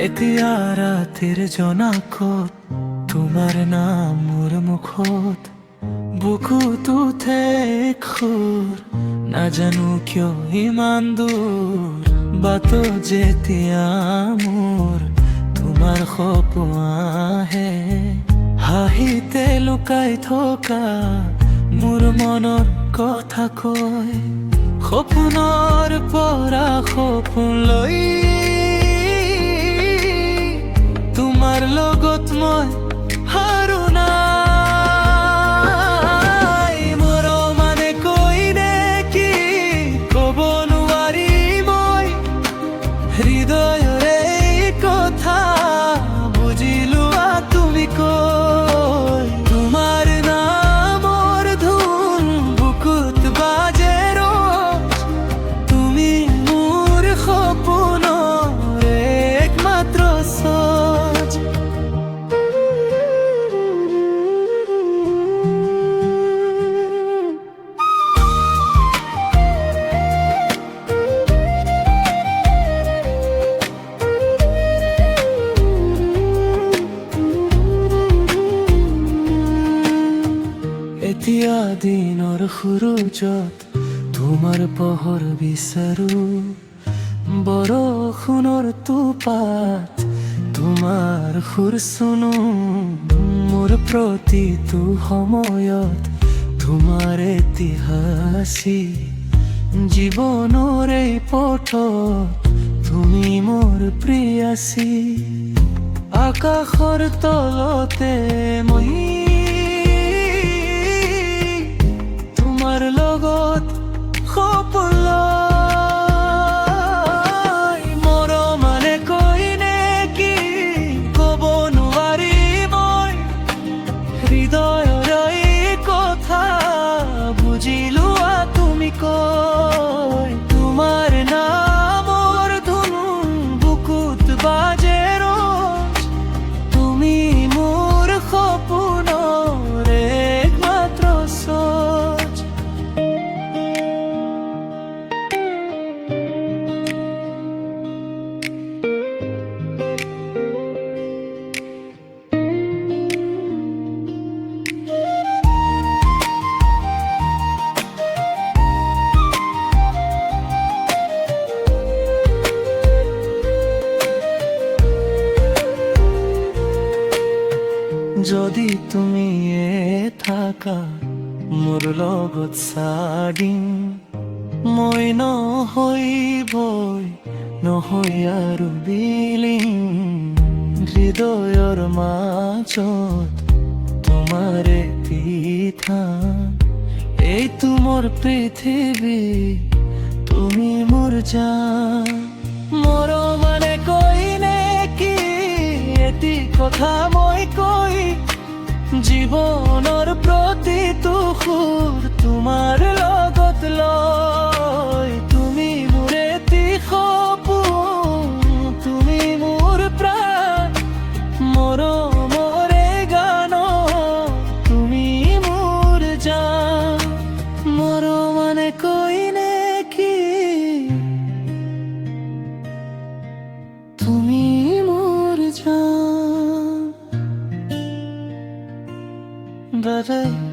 এতিয়া ৰাতিৰ জনাকত তোমাৰ নাম মোৰ মুখত বুকুত উঠে খুৰ নাজানো কিয় ইমান দূৰ বাটত যেতিয়া মোৰ তোমাৰ সপোন আহে হাঁহিতে লুকাই থকা মোৰ মনৰ কথা কয় সপোনৰ পৰা সপোন লৈ তোমাৰ লগত মই হাৰো নাই মৰমানে কৈ নেকি ক'ব নোৱাৰি মই হৃদয়ৰে কথা বুজি লোৱা তুমি কৈ তোমাৰ নামৰ ধুন বুকুত বাজে ৰোজ তুমি মোৰ সপোনৰ একমাত্ৰ সজ এতিয়া দিনৰ সুৰুজত তোমাৰ পোহৰ বিচাৰো বৰষুণৰ টোপাত তোমাৰ সুৰ শুনো মোৰ প্ৰতিটো সময়ত তোমাৰ ইতিহাসী জীৱনৰ এই পথত তুমি মোৰ প্ৰিয়াসী আকাশৰ তলতে মই তোমাৰ লগত সপোন লৈ মৰমানে কৈ নেকি ক'ব নোৱাৰি মই হৃদয়ৰ এই কথা বুজি লোৱা তুমি কৈ তোমাৰ নামৰ ধুন বুকুত বাজে ৰোজ তুমি মোৰ সপোনৰ একমাত্ৰ সজ যদি তুমি থাকা মোৰ লগত চাদিন মই নহৈ ভয় নহৈ আৰু বিলীন হৃদয়ৰ মাজত তোমাৰে পিঠান এইটো মোৰ পৃথিৱী তুমি মোৰ জান মৰমানে কৈ নেকি এটি কথা মই কৈ জীৱনৰ প্ৰতিটো সুৰ তোমাৰ লগত লৈ তুমি মোৰ এটি সপোন তুমি মোৰ প্ৰাণ মৰমৰে গান তুমি মোৰ জান মৰমানে কৈ নেকি তুমি মোৰ জান But